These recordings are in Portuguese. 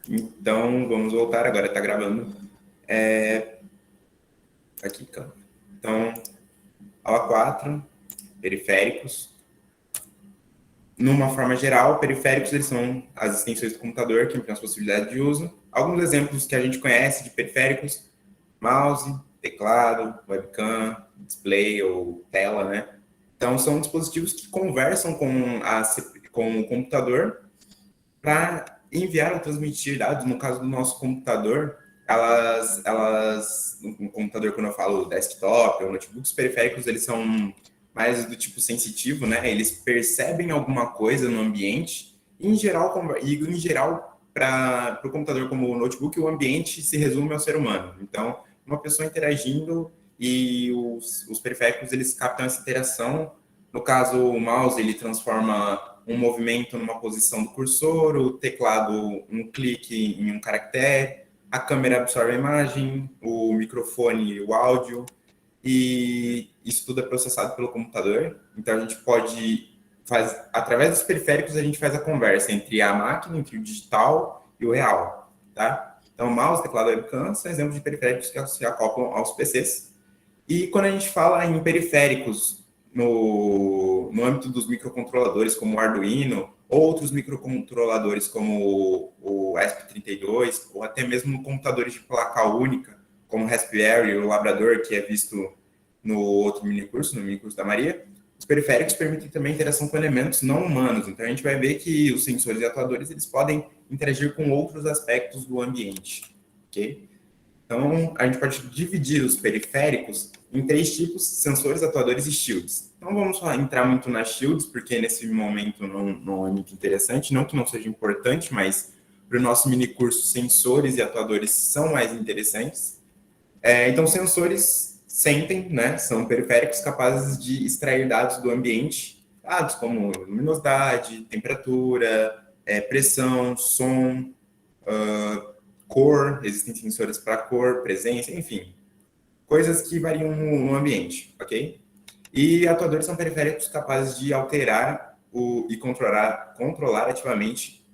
Então, vamos voltar, agora está gravando. Aqui, então, aula 4, periféricos. Numa forma geral, periféricos eles são as extensões do computador que ampliam as possibilidades de uso. Alguns exemplos que a gente conhece de periféricos: mouse, teclado, webcam, display ou tela, né? Então, são dispositivos que conversam com o computador para enviar ou transmitir dados. No caso do nosso computador, no computador, quando eu falo desktop ou notebooks periféricos, eles são mais do tipo sensitivo, né? Eles percebem alguma coisa no ambiente. Em geral, para o computador como o notebook, o ambiente se resume ao ser humano. Então, uma pessoa interagindo e os periféricos, eles captam essa interação. No caso, o mouse, ele transforma um movimento numa posição do cursor, o teclado um clique em um caractere, a câmera absorve a imagem, o microfone o áudio, e isso tudo é processado pelo computador. Então a gente através dos periféricos a gente faz a conversa entre a máquina, entre o digital e o real, tá? Então mouse, teclado, webcam são exemplos de periféricos que se acoplam aos PCs. E quando a gente fala em periféricos no âmbito dos microcontroladores, como o Arduino, ou outros microcontroladores, como o ESP32, ou até mesmo computadores de placa única, como o Raspberry ou o Labrador, que é visto no outro minicurso, no minicurso da Maria, os periféricos permitem também interação com elementos não humanos. Então, a gente vai ver que os sensores e atuadores eles podem interagir com outros aspectos do ambiente, ok? Então, a gente pode dividir os periféricos em 3 tipos: sensores, atuadores e shields. Não vamos entrar muito nas shields, porque nesse momento não é muito interessante, não que não seja importante, mas para o nosso mini curso, sensores e atuadores são mais interessantes. Então, sensores sentem, né, são periféricos capazes de extrair dados do ambiente, dados como luminosidade, temperatura, pressão, som, cor, existem sensores para cor, presença, enfim, coisas que variam no ambiente, ok? E atuadores são periféricos capazes de alterar e controlar ativamente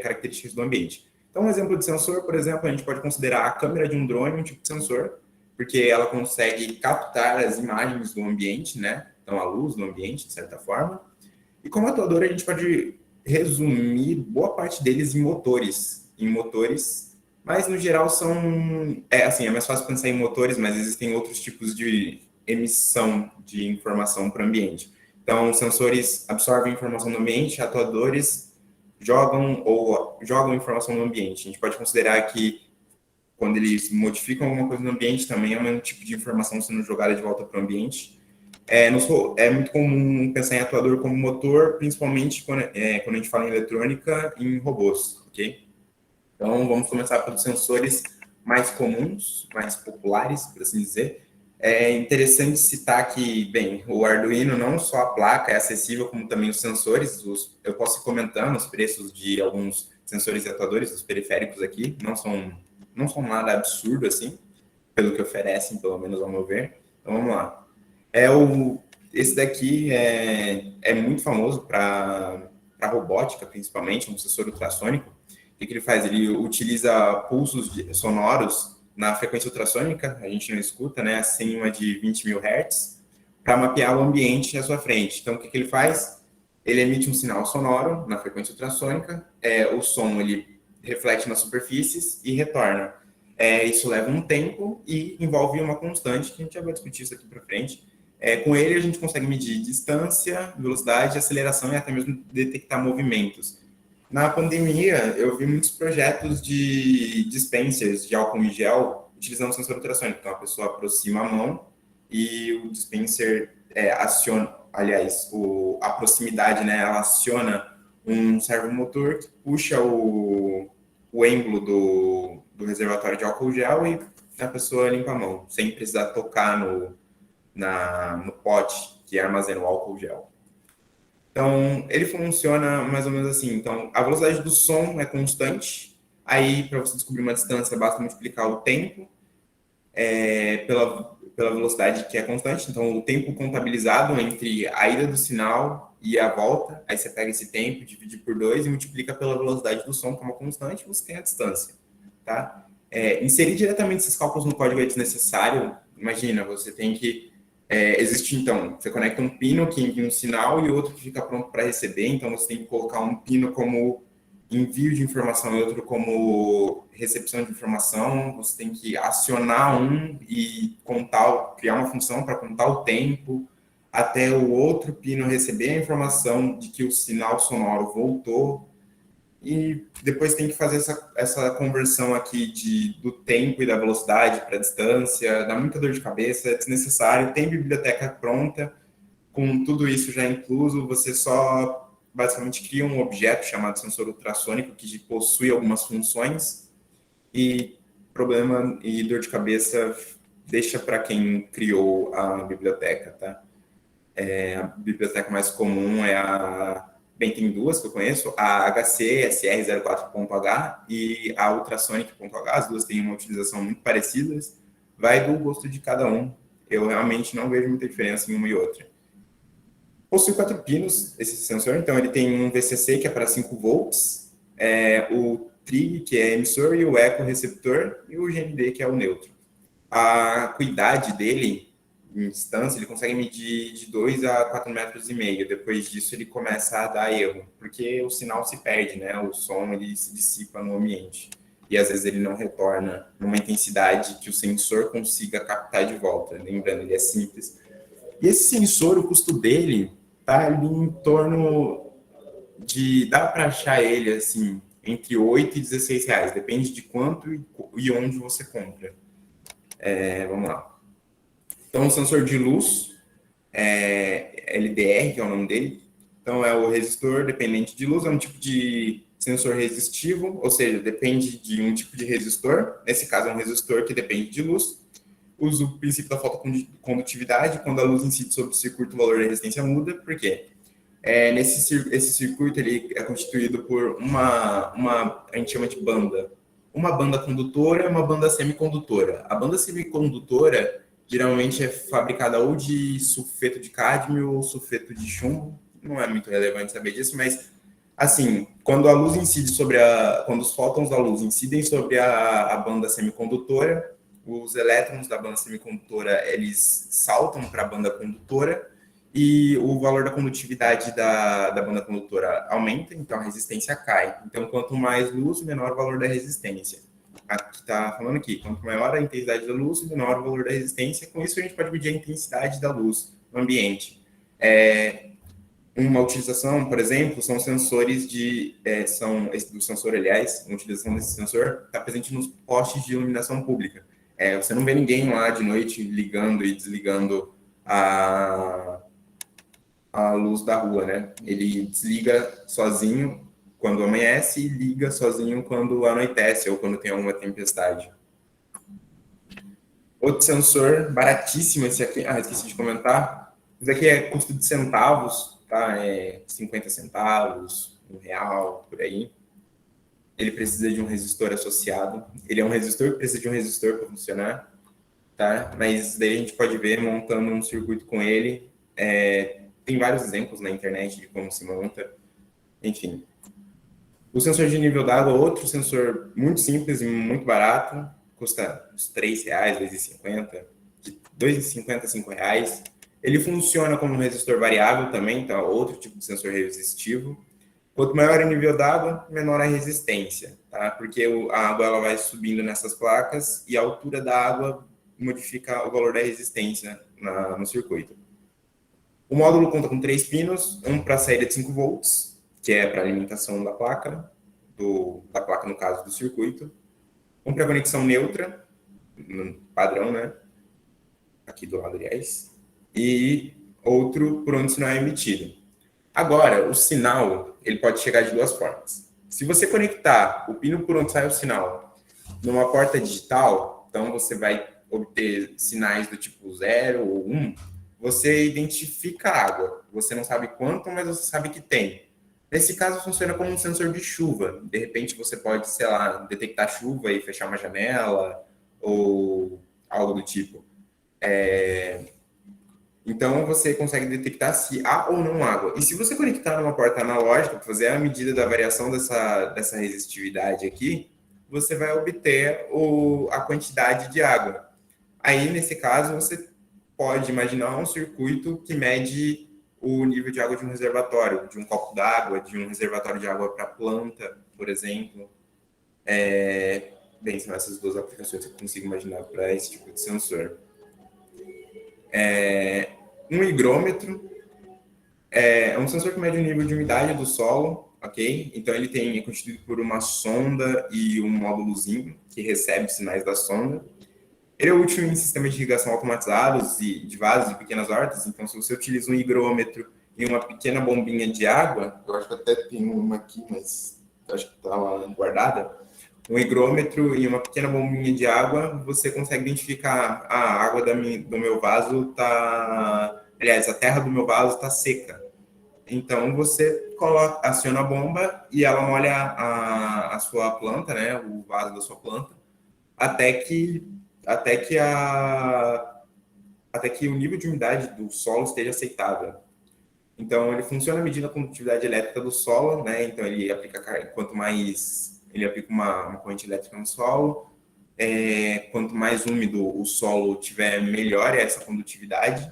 características do ambiente. Então, um exemplo de sensor, por exemplo, a gente pode considerar a câmera de um drone um tipo de sensor, porque ela consegue captar as imagens do ambiente, né? Então, a luz do ambiente, de certa forma. E como atuador, a gente pode resumir boa parte deles em motores, mas no geral é mais fácil pensar em motores, mas existem outros tipos de emissão de informação para o ambiente. Então, sensores absorvem informação do ambiente, atuadores jogam informação no ambiente. A gente pode considerar que quando eles modificam alguma coisa no ambiente, também é um tipo de informação sendo jogada de volta para o ambiente. É muito comum pensar em atuador como motor, principalmente quando a gente fala em eletrônica e em robôs, ok? Então, vamos começar pelos sensores mais comuns, mais populares, por assim dizer. É interessante citar que, bem, o Arduino, não só a placa é acessível, como também os sensores. Eu posso ir comentando os preços de alguns sensores e atuadores, os periféricos aqui, não são nada absurdo, assim, pelo que oferecem, pelo menos ao meu ver. Então, vamos lá. Esse daqui é muito famoso para robótica, principalmente, um sensor ultrassônico. O que ele faz? Ele utiliza pulsos sonoros na frequência ultrassônica, a gente não escuta, né, acima de 20 mil Hz, para mapear o ambiente à sua frente. Então, o que ele faz? Ele emite um sinal sonoro na frequência ultrassônica, o som ele reflete nas superfícies e retorna. Isso leva um tempo e envolve uma constante, que a gente já vai discutir isso aqui para frente. Com ele, a gente consegue medir distância, velocidade, aceleração e até mesmo detectar movimentos. Na pandemia, eu vi muitos projetos de dispensers de álcool em gel utilizando sensor ultrassônico. Então, a pessoa aproxima a mão e o dispenser aciona, aliás, a proximidade, né, ela aciona um servomotor que puxa o êmbolo do reservatório de álcool gel e a pessoa limpa a mão, sem precisar tocar no pote que armazena o álcool gel. Então, ele funciona mais ou menos assim. Então, a velocidade do som é constante. Aí, para você descobrir uma distância, basta multiplicar o tempo pela velocidade que é constante. Então, o tempo contabilizado entre a ida do sinal e a volta, aí você pega esse tempo, divide por 2 e multiplica pela velocidade do som, que é uma constante, você tem a distância, tá? Inserir diretamente esses cálculos no código é desnecessário. Imagina, você tem que... existe, então, você conecta um pino que envia um sinal e outro que fica pronto para receber, então você tem que colocar um pino como envio de informação e outro como recepção de informação, você tem que acionar um e contar, criar uma função para contar o tempo, até o outro pino receber a informação de que o sinal sonoro voltou, e depois tem que fazer essa conversão aqui do tempo e da velocidade para a distância, dá muita dor de cabeça, é desnecessário, tem biblioteca pronta, com tudo isso já incluso, você só basicamente cria um objeto chamado sensor ultrassônico que possui algumas funções, e problema e dor de cabeça deixa para quem criou a biblioteca, tá? A biblioteca mais comum é bem, tem duas que eu conheço, a HC-SR04.H e a Ultrasonic.H, as duas têm uma utilização muito parecida, vai do gosto de cada um. Eu realmente não vejo muita diferença em uma e outra. Possui 4 pinos esse sensor, então ele tem um VCC que é para 5 volts, o TRIG, que é emissor, e o eco receptor, e o GND, que é o neutro. A acuidade dele, em distância, ele consegue medir de 2 a 4,5 metros. Depois disso, ele começa a dar erro, porque o sinal se perde, né? O som ele se dissipa no ambiente. E às vezes ele não retorna numa intensidade que o sensor consiga captar de volta. Lembrando, ele é simples. E esse sensor, o custo dele tá ali em torno de... Dá para achar ele, assim, entre 8 e 16 reais. Depende de quanto e onde você compra. Vamos lá. Então, o sensor de luz, LDR, que é o nome dele. Então, é o resistor dependente de luz, é um tipo de sensor resistivo, ou seja, depende de um tipo de resistor. Nesse caso, é um resistor que depende de luz. Usa o princípio da fotocondutividade. Quando a luz incide sobre o circuito, o valor da resistência muda. Por quê? Esse circuito ele é constituído por a gente chama de banda. Uma banda condutora e uma banda semicondutora. A banda semicondutora geralmente é fabricada ou de sulfeto de cádmio ou sulfeto de chumbo. Não é muito relevante saber disso, mas assim, quando a luz incide quando os fótons da luz incidem sobre a banda semicondutora, os elétrons da banda semicondutora eles saltam para a banda condutora e o valor da condutividade da banda condutora aumenta, então a resistência cai. Então, quanto mais luz, menor o valor da resistência. Aqui está falando aqui, quanto maior a intensidade da luz, menor o valor da resistência. Com isso, a gente pode medir a intensidade da luz no ambiente. Uma utilização, por exemplo, são sensores do sensor, aliás, uma utilização desse sensor está presente nos postes de iluminação pública. Você não vê ninguém lá de noite ligando e desligando a luz da rua, né? Ele desliga sozinho quando amanhece e liga sozinho quando anoitece ou quando tem alguma tempestade. Outro sensor baratíssimo, esse aqui, esqueci de comentar. Esse aqui é custo de centavos, tá? 50 centavos, R$ 1, por aí. Ele precisa de um resistor associado. Ele é um resistor que precisa de um resistor para funcionar, tá? Mas daí a gente pode ver montando um circuito com ele. Tem vários exemplos na internet de como se monta. Enfim. O sensor de nível d'água é outro sensor muito simples e muito barato. Custa uns R$ 3, R$ 2,50 a R$ 5. Ele funciona como um resistor variável também, tá? Outro tipo de sensor resistivo. Quanto maior o nível d'água, menor a resistência, tá? Porque a água ela vai subindo nessas placas e a altura da água modifica o valor da resistência no circuito. O módulo conta com 3 pinos, um para saída de 5 volts, que é para alimentação da placa, no caso do circuito, um para conexão neutra, padrão, né? Aqui do lado, aliás, e outro por onde o sinal é emitido. Agora, o sinal, ele pode chegar de duas formas. Se você conectar o pino por onde sai o sinal numa porta digital, então você vai obter sinais do tipo 0 ou 1, você identifica a água. Você não sabe quanto, mas você sabe que tem. Nesse caso, funciona como um sensor de chuva. De repente, você pode, sei lá, detectar chuva e fechar uma janela ou algo do tipo. Então, você consegue detectar se há ou não água. E se você conectar numa porta analógica, para fazer a medida da variação dessa resistividade aqui, você vai obter a quantidade de água. Aí, nesse caso, você pode imaginar um circuito que mede o nível de água de um reservatório, de um copo d'água, de um reservatório de água para planta, por exemplo. Bem, são essas duas aplicações que eu consigo imaginar para esse tipo de sensor. Um higrômetro é um sensor que mede o nível de umidade do solo, ok? Então, é constituído por uma sonda e um módulozinho que recebe sinais da sonda. Ele é útil em sistemas de irrigação automatizados e de vasos e pequenas hortas. Então, se você utiliza um higrômetro e uma pequena bombinha de água, eu acho que até tem uma aqui, mas acho que está lá guardada. Um higrômetro e uma pequena bombinha de água, você consegue identificar a água do meu vaso está... Aliás, a terra do meu vaso está seca. Então, você aciona a bomba e ela molha a sua planta, né, o vaso da sua planta, até que até que o nível de umidade do solo esteja aceitável. Então, ele funciona medindo a condutividade elétrica do solo, né? Então, ele aplica, quanto mais ele aplica uma corrente elétrica no solo, quanto mais úmido o solo tiver, melhor é essa condutividade.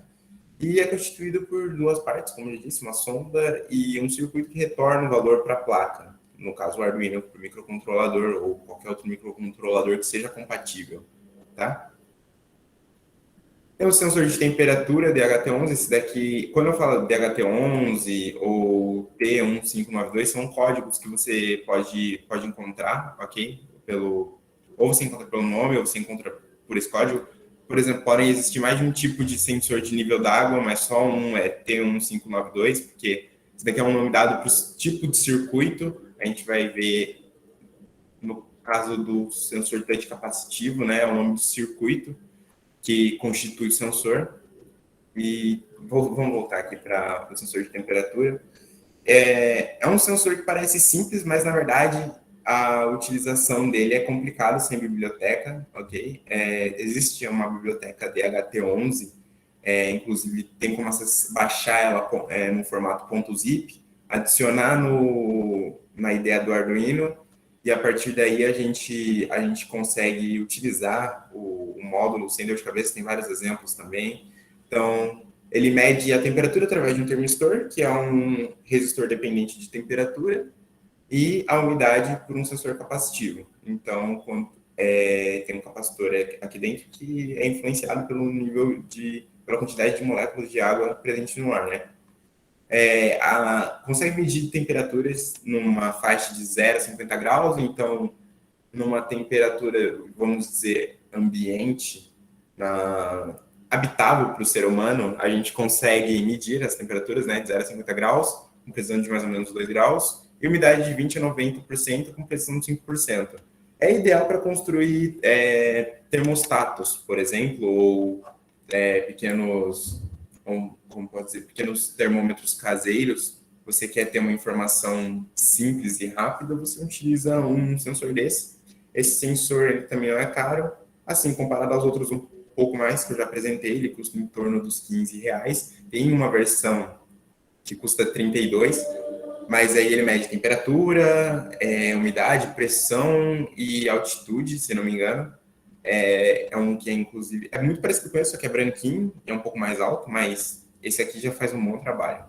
E é constituído por duas partes, como eu disse, uma sonda e um circuito que retorna o valor para a placa. No caso, o Arduino para o microcontrolador ou qualquer outro microcontrolador que seja compatível, tá? Tem o sensor de temperatura DHT11, esse daqui, quando eu falo DHT11 ou T1592, são códigos que você pode encontrar, ok? Ou você encontra pelo nome, ou você encontra por esse código. Por exemplo, podem existir mais de um tipo de sensor de nível d'água, mas só um é T1592, porque esse daqui é um nome dado para o tipo de circuito. A gente vai ver, no caso do sensor de touch capacitivo, né, é o nome do circuito que constitui o sensor. E vamos voltar aqui para o sensor de temperatura. É um sensor que parece simples, mas na verdade a utilização dele é complicada sem biblioteca, ok? Existe uma biblioteca DHT11, inclusive tem como você baixar ela no formato .zip, adicionar na ideia do Arduino, e a partir daí a gente consegue utilizar o módulo sem dor de cabeça, tem vários exemplos também. Então, ele mede a temperatura através de um termistor, que é um resistor dependente de temperatura, e a umidade por um sensor capacitivo. Então, tem um capacitor aqui dentro que é influenciado pela quantidade de moléculas de água presente no ar, né? Consegue medir temperaturas numa faixa de 0 a 50 graus, então, numa temperatura, vamos dizer, ambiente, habitável para o ser humano, a gente consegue medir as temperaturas, né, de 0 a 50 graus, com precisão de mais ou menos 2 graus, e umidade de 20 a 90%, com precisão de 5%. É ideal para construir termostatos, por exemplo, ou pequenos termômetros caseiros. Você quer ter uma informação simples e rápida, você utiliza um sensor desse. Esse sensor ele também não é caro, assim, comparado aos outros um pouco mais que eu já apresentei, ele custa em torno dos R$15. Tem uma versão que custa 32, mas aí ele mede temperatura, umidade, pressão e altitude, se não me engano. Um que inclusive é muito parecido com esse, só que é branquinho, é um pouco mais alto, mas esse aqui já faz um bom trabalho.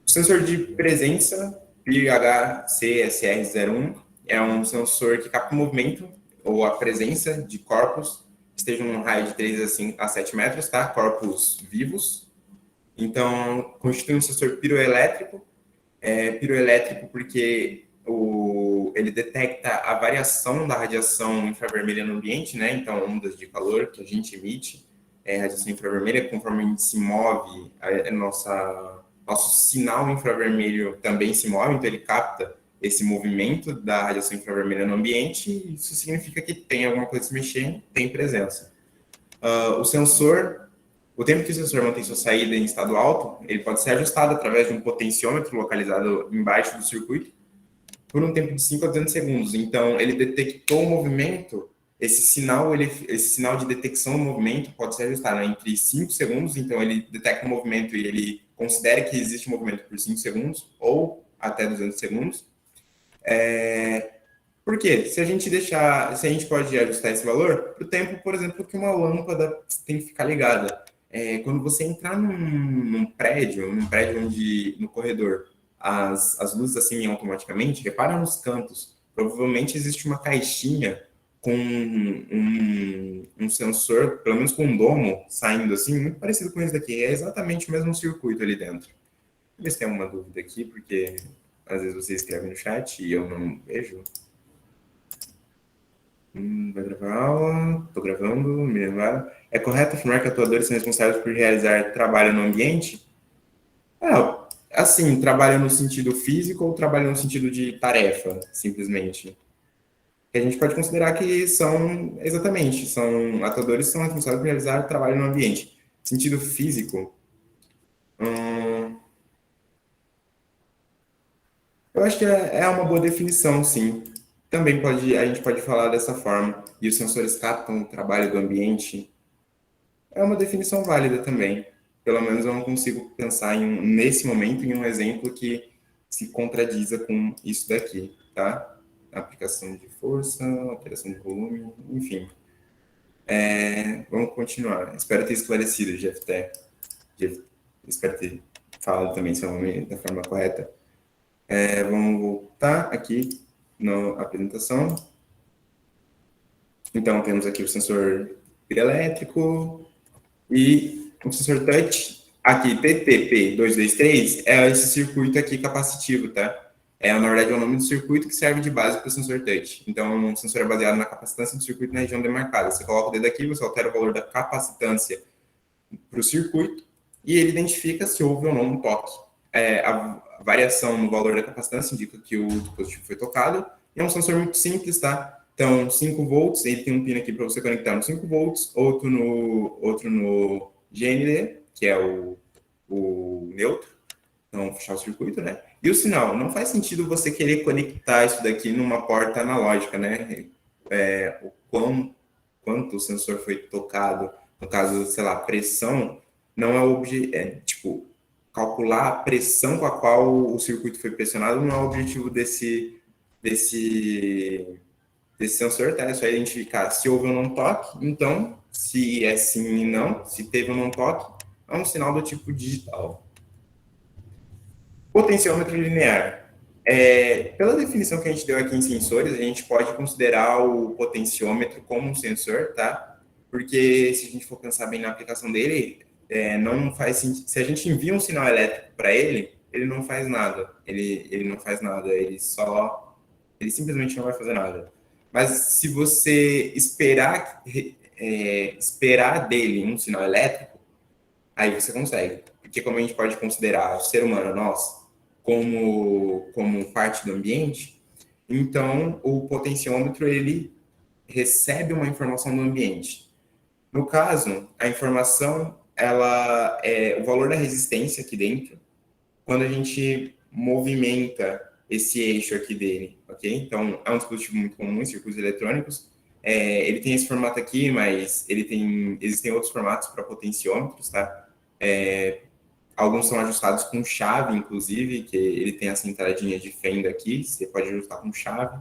O sensor de presença, PHCSR01, é um sensor que capta o movimento ou a presença de corpos que estejam num raio de 3 a 7 metros, tá? Corpos vivos. Então, constitui um sensor piroelétrico. Piroelétrico porque ele detecta a variação da radiação infravermelha no ambiente, né? Então, ondas de calor que a gente emite, radiação infravermelha, conforme a gente se move, nosso sinal infravermelho também se move, então ele capta esse movimento da radiação infravermelha no ambiente, e isso significa que tem alguma coisa se mexendo, tem presença. O tempo que o sensor mantém sua saída em estado alto, ele pode ser ajustado através de um potenciômetro localizado embaixo do circuito por um tempo de 5 a 200 segundos. Então, ele detectou o movimento, esse sinal de detecção do movimento pode ser ajustado, né, entre 5 segundos, então ele detecta o movimento e ele considera que existe movimento por 5 segundos, ou até 200 segundos. Por quê? Se a gente pode ajustar esse valor para o tempo, por exemplo, que uma lâmpada tem que ficar ligada. Quando você entrar num prédio onde, no corredor, as luzes acendem automaticamente, repara nos cantos. Provavelmente existe uma caixinha com um sensor, pelo menos com um domo, saindo assim, muito parecido com esse daqui. É exatamente o mesmo circuito ali dentro. Deixa eu ver se tem alguma dúvida aqui, porque às vezes você escreve no chat e eu não vejo. Vai gravar aula, estou gravando, me lembrar. É correto afirmar que atuadores são responsáveis por realizar trabalho no ambiente? Assim, trabalho no sentido físico ou trabalho no sentido de tarefa, simplesmente? Que a gente pode considerar que são, exatamente, são atuadores que são responsáveis por realizar trabalho no ambiente. Sentido físico, eu acho que é uma boa definição, sim. Também a gente pode falar dessa forma. E os sensores captam o trabalho do ambiente. É uma definição válida também. Pelo menos eu não consigo pensar nesse momento em um exemplo que se contradiza com isso daqui, tá? Aplicação de força, alteração de volume, enfim. Vamos continuar. Espero ter esclarecido, Jeff, espero ter falado também seu nome da forma correta. Vamos voltar aqui na apresentação. Então, temos aqui o sensor elétrico e o sensor touch. Aqui, TTP223, é esse circuito aqui capacitivo, tá? Na verdade, é o nome do circuito que serve de base para o sensor touch. Então, o sensor é baseado na capacitância do circuito na região demarcada. Você coloca o dedo aqui, você altera o valor da capacitância para o circuito e ele identifica se houve ou não um toque. A variação no valor da capacitância indica que o dispositivo foi tocado. E é um sensor muito simples, tá? Então, 5 volts, ele tem um pino aqui para você conectar no 5 volts, outro no GND, que é o neutro, então fechar o circuito, né? E o sinal, não faz sentido você querer conectar isso daqui numa porta analógica, né? Quanto o sensor foi tocado, no caso, sei lá, pressão, não tipo, calcular a pressão com a qual o circuito foi pressionado não é o objetivo desse sensor, tá? É só identificar se houve ou não toque. Então, se é sim e não, se teve ou não toque, é um sinal do tipo digital. Potenciômetro linear. Pela definição que a gente deu aqui em sensores, a gente pode considerar o potenciômetro como um sensor, tá? Porque se a gente for pensar bem na aplicação dele, não faz sentido. Se a gente envia um sinal elétrico para ele, ele não faz nada. Ele não faz nada. Ele simplesmente não vai fazer nada. Mas se você esperar dele um sinal elétrico, aí você consegue. Porque como a gente pode considerar o ser humano, nós, como parte do ambiente, então o potenciômetro ele recebe uma informação do ambiente. No caso, a informação ela é o valor da resistência aqui dentro quando a gente movimenta esse eixo aqui dele, ok? Então, é um dispositivo muito comum em circuitos eletrônicos. Ele tem esse formato aqui, mas existem outros formatos para potenciômetros, tá? Alguns são ajustados com chave, inclusive, que ele tem essa entradinha de fenda aqui, você pode ajustar com chave.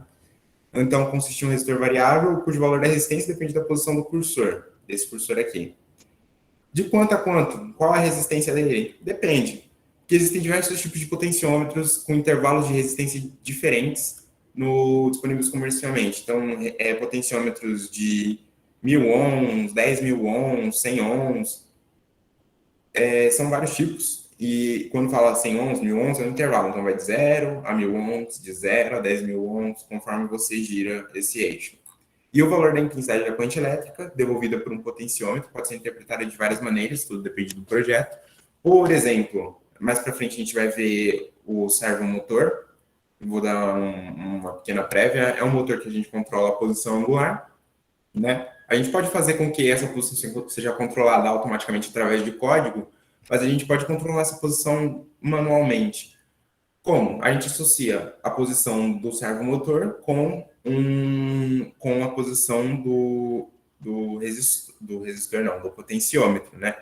Então, consiste em um resistor variável, cujo valor da resistência depende da posição do cursor, desse cursor aqui. De quanto a quanto? Qual a resistência dele? Depende. Porque existem diversos tipos de potenciômetros com intervalos de resistência diferentes disponíveis comercialmente. Então, potenciômetros de 1000 ohms, 10.000 ohms, 100 ohms, são vários tipos. E quando fala 100 ohms, 1000 ohms, é um intervalo. Então, vai de 0 a 1000 ohms, de 0 a 10.000 ohms, conforme você gira esse eixo. E o valor da intensidade da corrente elétrica, devolvida por um potenciômetro, pode ser interpretada de várias maneiras, tudo depende do projeto. Por exemplo, mais para frente a gente vai ver o servomotor. Vou dar uma pequena prévia. É um motor que a gente controla a posição angular, né? A gente pode fazer com que essa posição seja controlada automaticamente através de código, mas a gente pode controlar essa posição manualmente. Como? A gente associa a posição do servomotor com a posição do resistor, não, do potenciômetro, né?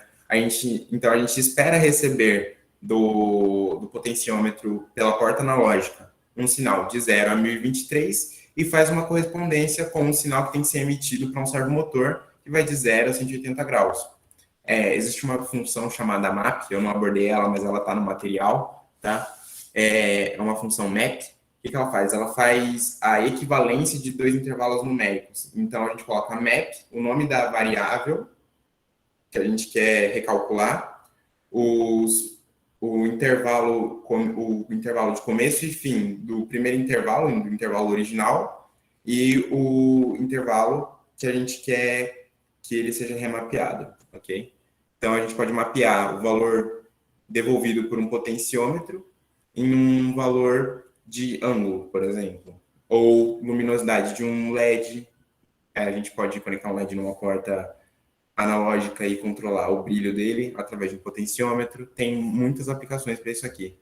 Então, a gente espera receber do potenciômetro pela porta analógica um sinal de 0 a 1023 e faz uma correspondência com um sinal que tem que ser emitido para um servomotor, que vai de 0 a 180 graus. Existe uma função chamada MAP, eu não abordei ela, mas ela está no material, tá? É uma função MAP. O que ela faz? Ela faz a equivalência de dois intervalos numéricos. Então, a gente coloca MAP, o nome da variável que a gente quer recalcular, o intervalo de começo e fim do primeiro intervalo, do intervalo original, e o intervalo que a gente quer que ele seja remapeado, ok? Então, a gente pode mapear o valor devolvido por um potenciômetro em um valor de ângulo, por exemplo, ou luminosidade de um LED. A gente pode conectar um LED numa porta analógica e controlar o brilho dele através de um potenciômetro. Tem muitas aplicações para isso aqui.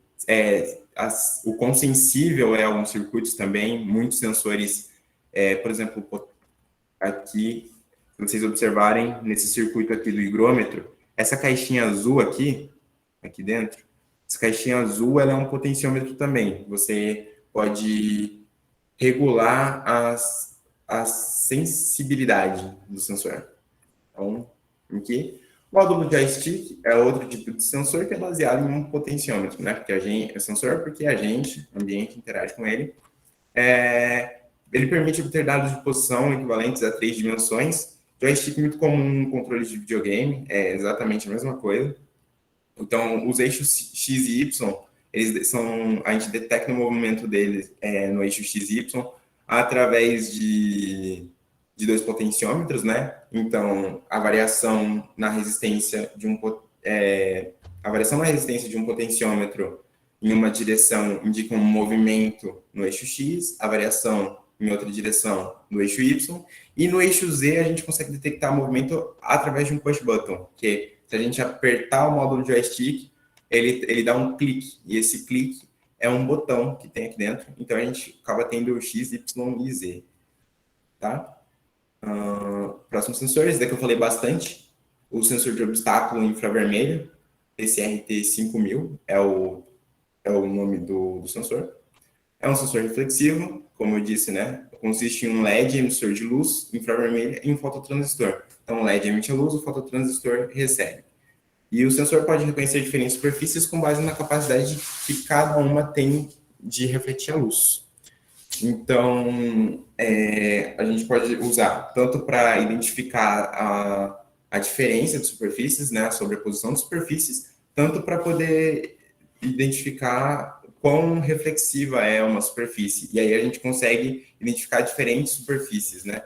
O quão sensível é alguns circuitos também, muitos sensores, por exemplo, aqui, se vocês observarem, nesse circuito aqui do higrômetro, essa caixinha azul aqui dentro, essa caixinha azul, ela é um potenciômetro também. Você pode regular a sensibilidade do sensor. Então, aqui, o módulo joystick é outro tipo de sensor que é baseado em um potenciômetro, né? Porque é sensor porque a gente, o ambiente, interage com ele. Ele permite obter dados de posição equivalentes a 3 dimensões. Joystick muito comum em controle de videogame, é exatamente a mesma coisa. Então, os eixos X e Y, a gente detecta o movimento deles no eixo XY através de dois potenciômetros, né? Então, a variação na resistência de um potenciômetro em uma direção indica um movimento no eixo X, a variação em outra direção no eixo Y, e no eixo Z a gente consegue detectar movimento através de um push button, que se a gente apertar o módulo joystick, ele dá um clique, e esse clique é um botão que tem aqui dentro, então a gente acaba tendo o X, Y e Z, tá? Próximos sensores, daqui eu falei bastante, o sensor de obstáculo infravermelho, esse RT5000 é o nome do sensor. É um sensor reflexivo, como eu disse, né? Consiste em um LED, emissor de luz infravermelha, e um fototransistor. Então, o LED emite a luz, o fototransistor recebe. E o sensor pode reconhecer diferentes superfícies com base na capacidade que cada uma tem de refletir a luz. Então, a gente pode usar tanto para identificar a diferença de superfícies, né, a sobreposição de superfícies, tanto para poder identificar quão reflexiva é uma superfície. E aí a gente consegue identificar diferentes superfícies, né?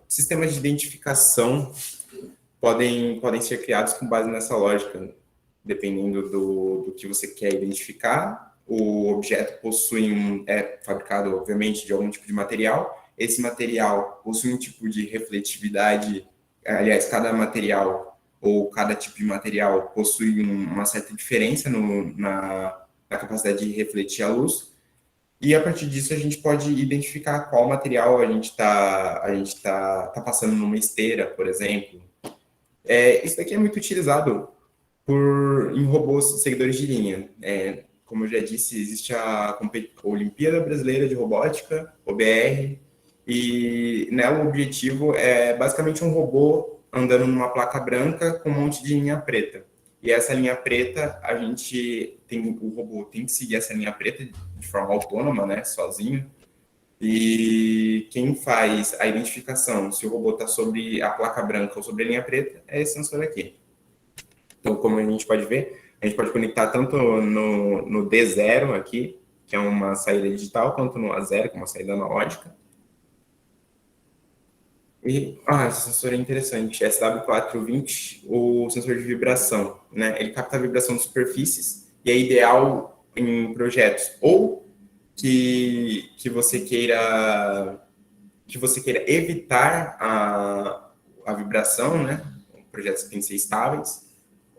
Sistemas de identificação podem ser criados com base nessa lógica, dependendo do que você quer identificar. O objeto é fabricado, obviamente, de algum tipo de material. Esse material possui um tipo de refletividade. Aliás, cada material ou cada tipo de material possui uma certa diferença na capacidade de refletir a luz. E a partir disso a gente pode identificar qual material a gente tá passando numa esteira, por exemplo. Isso daqui é muito utilizado em robôs seguidores de linha. Como eu já disse, existe a Olimpíada Brasileira de Robótica, OBR, e nela o objetivo é basicamente um robô andando numa placa branca com um monte de linha preta. E essa linha preta, o robô tem que seguir essa linha preta de forma autônoma, né, sozinho. E quem faz a identificação se o robô está sobre a placa branca ou sobre a linha preta é esse sensor aqui. Então, como a gente pode ver, a gente pode conectar tanto no D0 aqui, que é uma saída digital, quanto no A0, que é uma saída analógica. E, esse sensor é interessante, SW420, o sensor de vibração, né? Ele capta a vibração de superfícies e é ideal em projetos ou que você queira evitar a vibração, né? Projetos que têm que ser estáveis,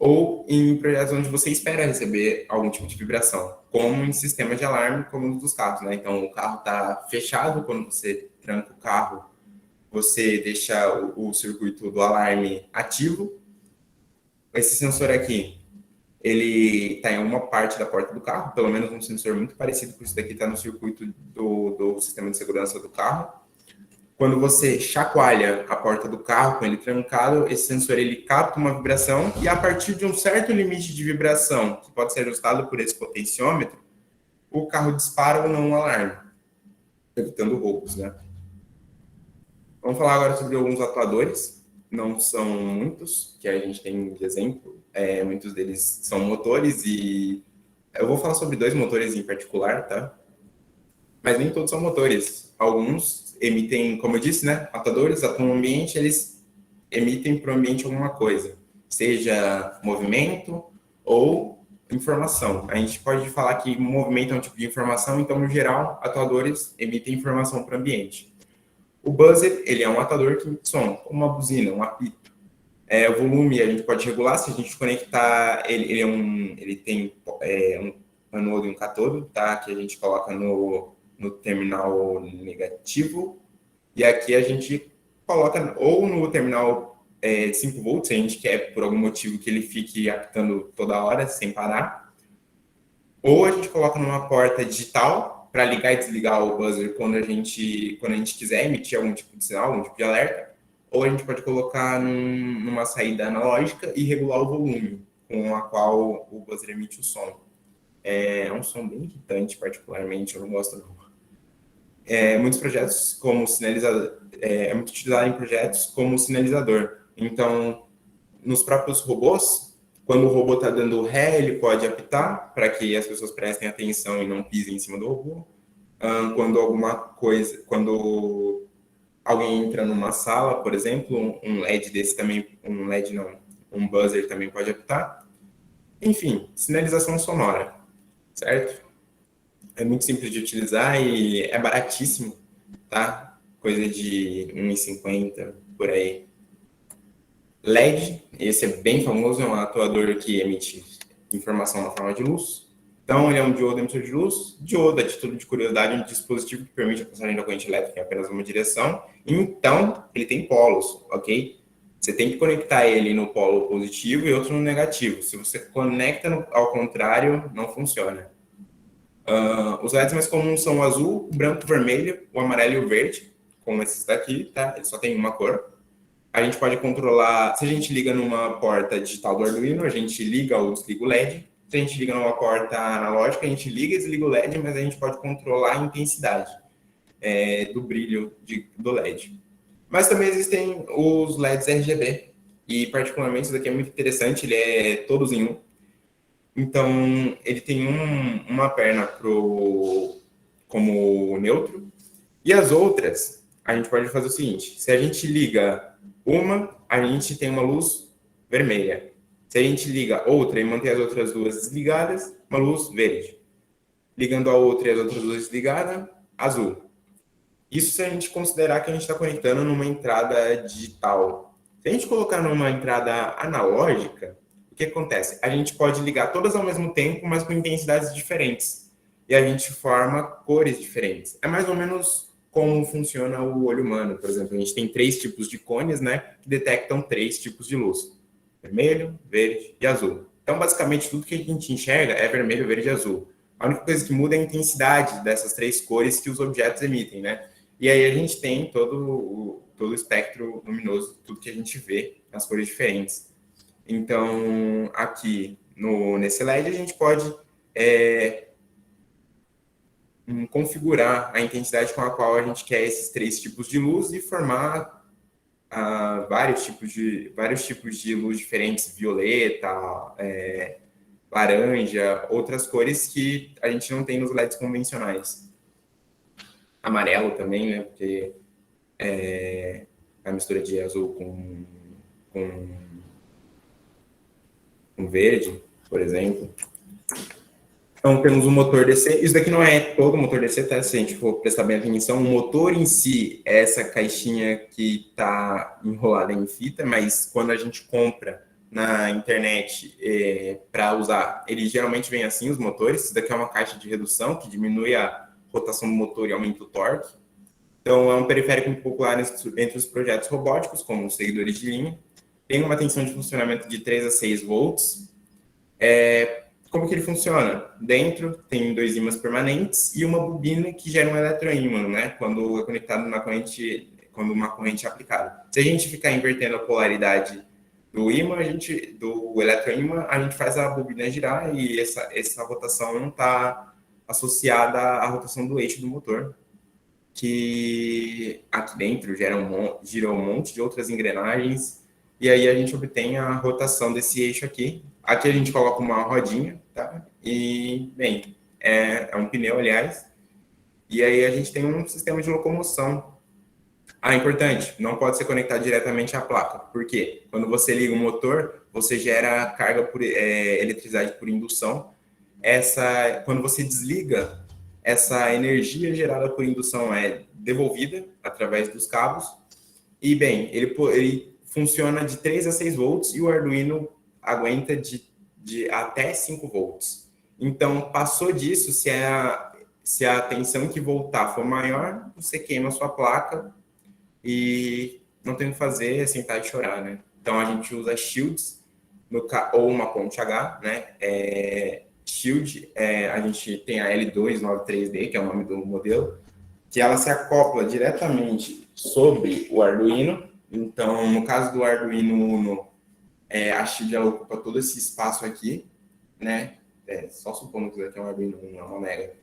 ou em projetos onde você espera receber algum tipo de vibração, como em sistemas de alarme, como nos dos carros, né? Então, o carro está fechado, quando você tranca o carro, você deixa o circuito do alarme ativo. Esse sensor aqui, ele está em uma parte da porta do carro, pelo menos um sensor muito parecido com isso daqui está no circuito do sistema de segurança do carro. Quando você chacoalha a porta do carro com ele trancado, esse sensor ele capta uma vibração e a partir de um certo limite de vibração, que pode ser ajustado por esse potenciômetro, o carro dispara ou não um alarme, evitando roubos, né? Vamos falar agora sobre alguns atuadores. Não são muitos, que a gente tem de exemplo. Muitos deles são motores e eu vou falar sobre 2 motores em particular, tá? Mas nem todos são motores. Alguns emitem, como eu disse, né? Atuadores atuam no ambiente, eles emitem para o ambiente alguma coisa, seja movimento ou informação. A gente pode falar que movimento é um tipo de informação, então, no geral, atuadores emitem informação para o ambiente. O buzzer, ele é um atuador que emite som, como uma buzina, um apito. O volume a gente pode regular se a gente conectar, ele tem um anodo e um catodo, tá? Que a gente coloca no terminal negativo, e aqui a gente coloca ou no terminal 5 volts, se a gente quer por algum motivo que ele fique apitando toda hora, sem parar, ou a gente coloca numa porta digital para ligar e desligar o buzzer quando a gente quiser emitir algum tipo de sinal, algum tipo de alerta, ou a gente pode colocar numa saída analógica e regular o volume com a qual o buzzer emite o som. É um som bem irritante, particularmente, eu não gosto não. Muitos projetos como sinalizador, é muito utilizado em projetos como sinalizador. Então, nos próprios robôs, quando o robô está dando ré, ele pode apitar para que as pessoas prestem atenção e não pisem em cima do robô. Quando alguém entra numa sala, por exemplo, um LED desse também, um buzzer também pode apitar. Enfim, sinalização sonora, certo? É muito simples de utilizar e é baratíssimo, tá? Coisa de R$ 1,50 por aí. LED, esse é bem famoso, é um atuador que emite informação na forma de luz. Então, ele é um diodo emissor de luz. Diodo, a título de curiosidade, é um dispositivo que permite a passagem da corrente elétrica em apenas uma direção. Então, ele tem polos, ok? Você tem que conectar ele no polo positivo e outro no negativo. Se você conecta ao contrário, não funciona. Os LEDs mais comuns são o azul, o branco, o vermelho, o amarelo e o verde, como esses daqui, tá? Ele só tem uma cor. A gente pode controlar, se a gente liga numa porta digital do Arduino, a gente liga ou desliga o LED. Se a gente liga numa porta analógica, a gente liga e desliga o LED, mas a gente pode controlar a intensidade do brilho do LED. Mas também existem os LEDs RGB, e particularmente isso daqui é muito interessante, ele é todos em um. Então, ele tem uma perna como neutro, e as outras, a gente pode fazer o seguinte, se a gente liga uma, a gente tem uma luz vermelha. Se a gente liga outra e mantém as outras duas desligadas, uma luz verde. Ligando a outra e as outras duas desligadas, azul. Isso se a gente considerar que a gente está conectando numa entrada digital. Se a gente colocar numa entrada analógica, o que acontece? A gente pode ligar todas ao mesmo tempo, mas com intensidades diferentes. E a gente forma cores diferentes. É mais ou menos como funciona o olho humano. Por exemplo, a gente tem 3 tipos de cones, né, que detectam 3 tipos de luz. Vermelho, verde e azul. Então, basicamente, tudo que a gente enxerga é vermelho, verde e azul. A única coisa que muda é a intensidade dessas 3 cores que os objetos emitem, né? E aí a gente tem todo o espectro luminoso, tudo que a gente vê nas cores diferentes. Então, aqui nesse LED, a gente pode configurar a intensidade com a qual a gente quer esses 3 tipos de luz e formar vários tipos de luz diferentes, violeta, laranja, outras cores que a gente não tem nos LEDs convencionais. Amarelo também, né? Porque é a mistura de azul com verde, por exemplo. Então, temos um motor DC. Isso daqui não é todo o motor DC, tá? Se a gente for prestar bem atenção, o motor em si é essa caixinha que está enrolada em fita, mas quando a gente compra na internet para usar, ele geralmente vem assim, os motores. Isso daqui é uma caixa de redução que diminui a rotação do motor e aumenta o torque. Então, é um periférico muito popular entre os projetos robóticos, como os seguidores de linha. Tem uma tensão de funcionamento de 3 a 6 volts. Como que ele funciona? Dentro tem 2 ímãs permanentes e uma bobina que gera um eletroímã, né? Quando é conectado na corrente, quando uma corrente é aplicada. Se a gente ficar invertendo a polaridade do ímã, do eletroímã, a gente faz a bobina girar e essa rotação não está associada à rotação do eixo do motor, que aqui dentro gira um monte de outras engrenagens, e aí a gente obtém a rotação desse eixo aqui. Aqui a gente coloca uma rodinha, tá? E, bem, é um pneu, aliás, e aí a gente tem um sistema de locomoção. Importante, não pode ser conectado diretamente à placa. Por quê? Quando você liga o motor, você gera carga por eletricidade por indução. Quando você desliga, essa energia gerada por indução é devolvida através dos cabos. E, bem, ele funciona de 3 a 6 volts e o Arduino aguenta de até 5 volts. Então, passou disso, se a tensão que voltar for maior, você queima a sua placa e não tem o que fazer, é sentar e chorar, né? Então, a gente usa shields ou uma ponte H, né? Shield, a gente tem a L293D, que é o nome do modelo, que ela se acopla diretamente sobre o Arduino. Então, no caso do Arduino Uno, a Shield ela ocupa todo esse espaço aqui, né? Só supondo que isso aqui é um Arduino Uno, é uma Mega.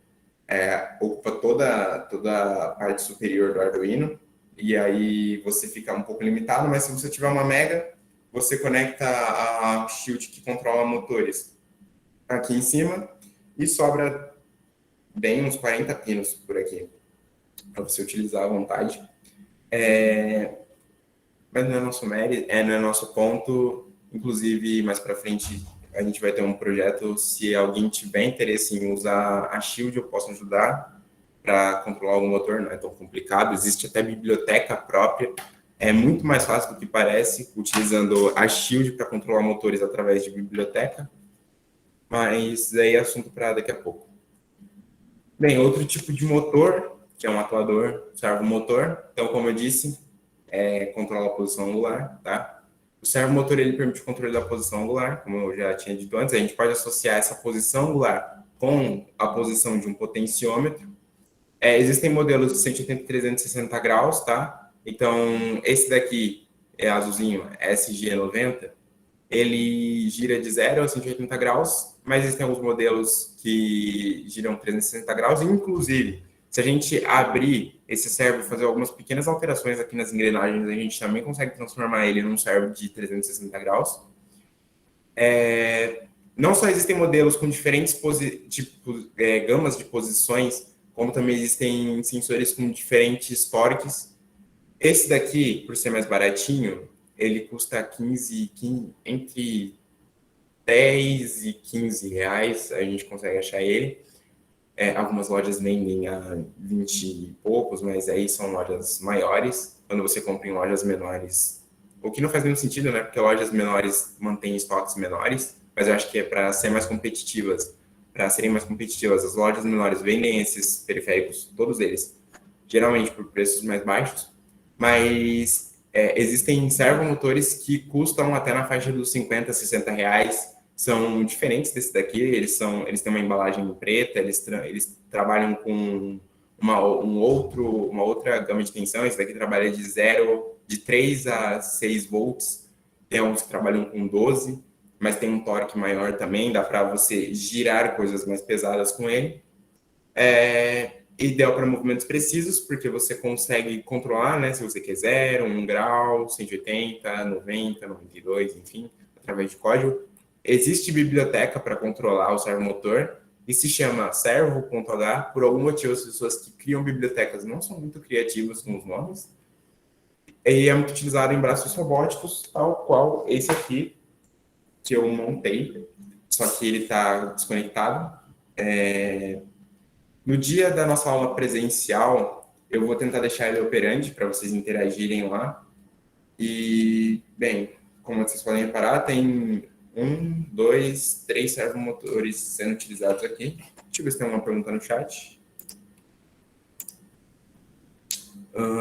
Ocupa toda a parte superior do Arduino, e aí você fica um pouco limitado, mas se você tiver uma Mega, você conecta a Shield que controla motores aqui em cima, e sobra bem uns 40 pinos por aqui, para você utilizar à vontade. Mas não é nosso mérito, não é nosso ponto. Inclusive, mais para frente, a gente vai ter um projeto. Se alguém tiver interesse em usar a Shield, eu posso ajudar para controlar o motor, não é tão complicado. Existe até biblioteca própria. É muito mais fácil do que parece, utilizando a Shield para controlar motores através de biblioteca. Mas aí é assunto para daqui a pouco. Bem, outro tipo de motor, que é um atuador servomotor. Então, como eu disse, controla a posição angular, tá? O servomotor, ele permite o controle da posição angular, como eu já tinha dito antes. A gente pode associar essa posição angular com a posição de um potenciômetro. Existem modelos de 180 e 360 graus, tá? Então, esse daqui é azulzinho, SG90, ele gira de 0 a 180 graus, mas existem alguns modelos que giram 360 graus, e inclusive, se a gente abrir esse servo e fazer algumas pequenas alterações aqui nas engrenagens, a gente também consegue transformar ele num servo de 360 graus. Não só existem modelos com diferentes gamas de posições, como também existem sensores com diferentes torques. Esse daqui, por ser mais baratinho, ele custa entre 10 e 15 reais, a gente consegue achar ele. Algumas lojas vendem a 20 e poucos, mas aí são lojas maiores. Quando você compra em lojas menores, o que não faz nenhum sentido, né? Porque lojas menores mantêm estoques menores, mas eu acho que é para serem mais competitivas. Para serem mais competitivas, as lojas menores vendem esses periféricos, todos eles, geralmente por preços mais baixos, mas existem servomotores que custam até na faixa dos 50, 60 reais, são diferentes desse daqui, eles têm uma embalagem preta, eles trabalham com uma outra gama de tensão. Esse daqui trabalha de 3 a 6 volts, tem alguns que trabalham com 12, mas tem um torque maior também, dá para você girar coisas mais pesadas com ele. Ideal para movimentos precisos, porque você consegue controlar, né, se você quiser, 1 grau, 180, 90, 92, enfim, através de código. Existe biblioteca para controlar o servomotor e se chama servo.h. Por algum motivo, as pessoas que criam bibliotecas não são muito criativas com os nomes. E é muito utilizado em braços robóticos, tal qual esse aqui, que eu montei, só que ele está desconectado. No dia da nossa aula presencial, eu vou tentar deixar ele operante para vocês interagirem lá. E, bem, como vocês podem reparar, tem 1, 2, 3 servomotores sendo utilizados aqui. Deixa eu ver se tem uma pergunta no chat.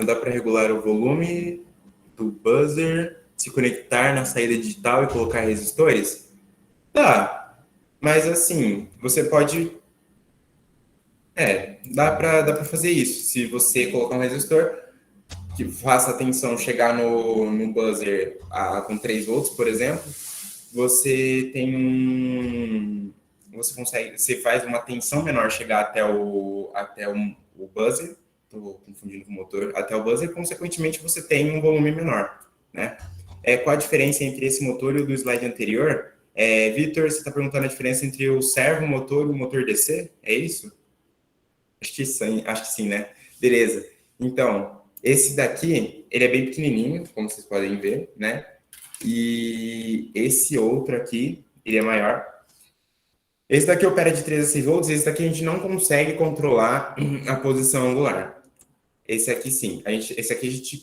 Dá para regular o volume do buzzer, se conectar na saída digital e colocar resistores? Dá, mas assim, você pode... dá para fazer isso. Se você colocar um resistor que faça a tensão chegar no buzzer com 3 volts, por exemplo, você tem você faz uma tensão menor chegar até o buzzer, estou confundindo com o motor, até o buzzer, consequentemente você tem um volume menor, né? Qual a diferença entre esse motor e o do slide anterior? Vitor, você está perguntando a diferença entre o servomotor e o motor DC? É isso? Acho que sim, né? Beleza. Então, esse daqui, ele é bem pequenininho, como vocês podem ver, né? E esse outro aqui, ele é maior. Esse daqui opera de 3 a 6 volts, esse daqui a gente não consegue controlar a posição angular. Esse aqui sim. Esse aqui a gente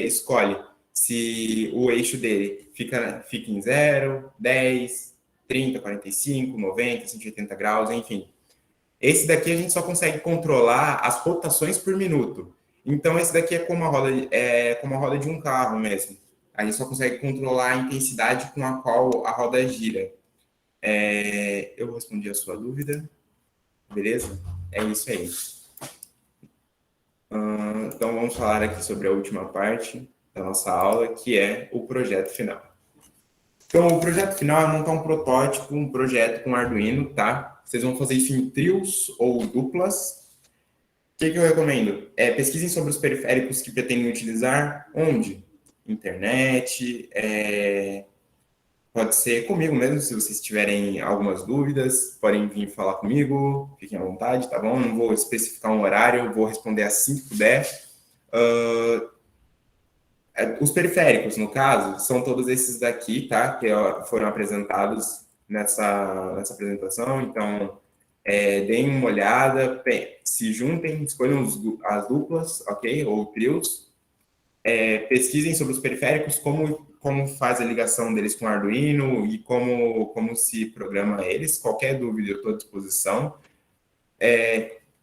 escolhe se o eixo dele fica em 0, 10, 30, 45, 90, 180 graus, enfim. Esse daqui a gente só consegue controlar as rotações por minuto. Então, esse daqui é como a roda de um carro mesmo. A gente só consegue controlar a intensidade com a qual a roda gira. Eu respondi a sua dúvida. Beleza? É isso aí. Então, vamos falar aqui sobre a última parte da nossa aula, que é o projeto final. Então, o projeto final é montar um protótipo, um projeto com Arduino, tá? Vocês vão fazer isso em trios ou duplas. O que eu recomendo? Pesquisem sobre os periféricos que pretendem utilizar. Onde? Internet, pode ser comigo mesmo, se vocês tiverem algumas dúvidas, podem vir falar comigo, fiquem à vontade, tá bom? Não vou especificar um horário, vou responder assim que puder. Os periféricos, no caso, são todos esses daqui, tá? Que foram apresentados nessa apresentação. Então, deem uma olhada, se juntem, escolham as duplas, ok? Ou trios. Pesquisem sobre os periféricos, como faz a ligação deles com o Arduino e como se programa eles. Qualquer dúvida, eu estou à disposição.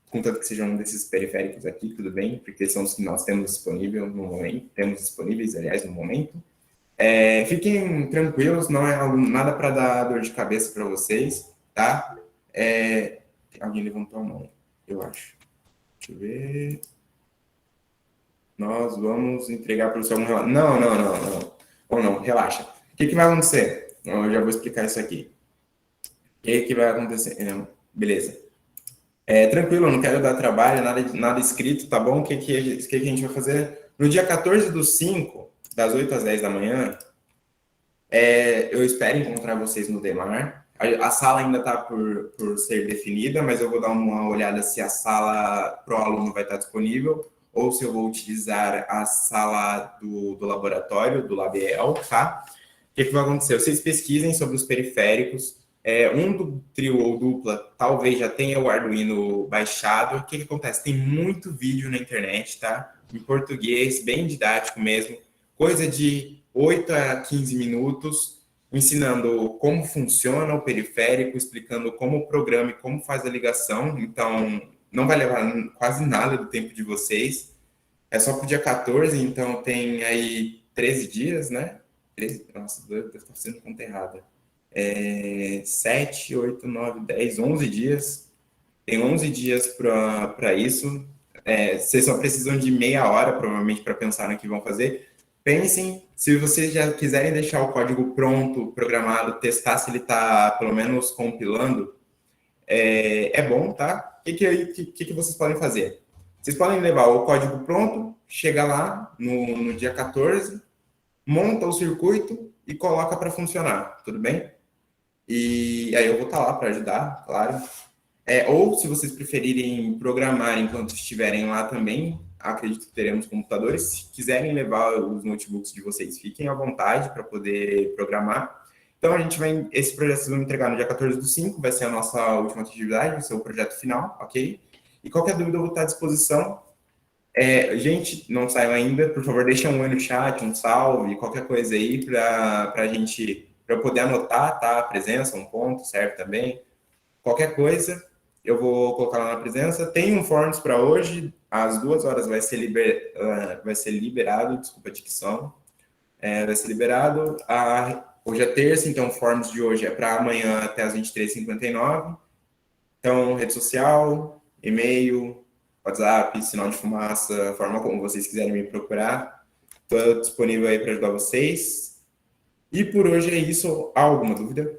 Contanto que sejam um desses periféricos aqui, tudo bem, porque são os que nós temos disponíveis, aliás, no momento. Fiquem tranquilos, não é nada para dar dor de cabeça para vocês, tá? Alguém levantou a mão, eu acho. Deixa eu ver. Nós vamos entregar para o seu relato. Não. Ou não, relaxa. O que vai acontecer? Eu já vou explicar isso aqui. O que vai acontecer? Beleza. Tranquilo, eu não quero dar trabalho, nada escrito, tá bom? O que a gente vai fazer? No dia 14/5, das 8 às 10 da manhã, eu espero encontrar vocês no Demar. A sala ainda está por ser definida, mas eu vou dar uma olhada se a sala pro aluno vai estar disponível ou se eu vou utilizar a sala do laboratório, do Labiel, tá? O que vai acontecer? Vocês pesquisem sobre os periféricos. Um do trio ou dupla talvez já tenha o Arduino baixado. O que acontece? Tem muito vídeo na internet, tá? Em português, bem didático mesmo. Coisa de 8 a 15 minutos, ensinando como funciona o periférico, explicando como o programa e como faz a ligação. Então, não vai levar quase nada do tempo de vocês. É só para o dia 14, então tem aí 13 dias, né? 13, nossa, eu estou fazendo conta errada. 7, 8, 9, 10, 11 dias. Tem 11 dias para isso. Vocês só precisam de meia hora, provavelmente, para pensar no que vão fazer. Pensem, se vocês já quiserem deixar o código pronto, programado, testar se ele está, pelo menos, compilando, bom, tá? O que vocês podem fazer? Vocês podem levar o código pronto, chega lá no dia 14, monta o circuito e coloca para funcionar, tudo bem? E aí eu vou estar lá para ajudar, claro. Ou, se vocês preferirem programar enquanto estiverem lá também, acredito que teremos computadores. Se quiserem levar os notebooks de vocês, fiquem à vontade para poder programar. Então, esse projeto vocês vão entregar no dia 14/5, vai ser a nossa última atividade, vai ser o projeto final, ok? E qualquer dúvida eu vou estar à disposição. Gente, não saiu ainda, por favor, deixa um oi no chat, um salve, qualquer coisa aí para a gente, para eu poder anotar, tá? A presença, um ponto, serve também. Qualquer coisa, eu vou colocar lá na presença. Tem um Forms para hoje, às 2 horas vai ser liberado, desculpa a dicção, vai ser liberado. Hoje é terça, então o Forms de hoje é para amanhã até as 23h59. Então, rede social, e-mail, WhatsApp, sinal de fumaça, forma como vocês quiserem me procurar. Estou disponível aí para ajudar vocês. E por hoje é isso. Há alguma dúvida?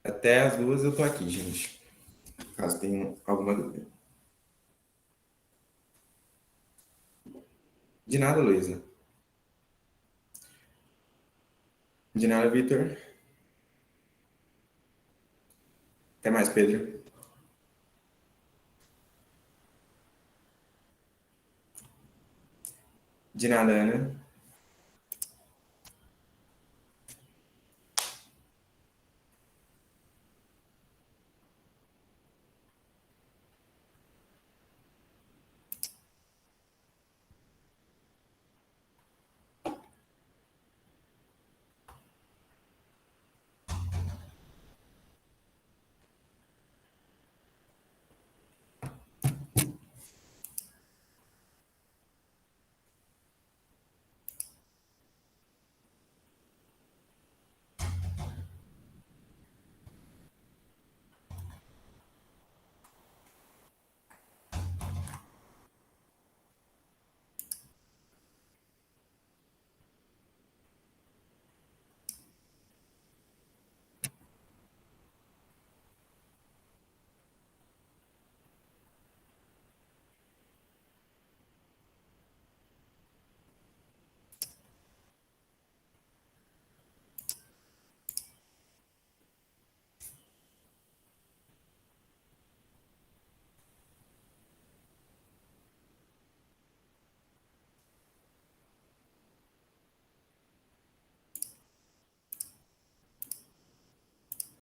Até as 2 eu estou aqui, gente. Caso tenham alguma dúvida. De nada, Luísa. De nada, Vitor. Até mais, Pedro. De nada, Ana.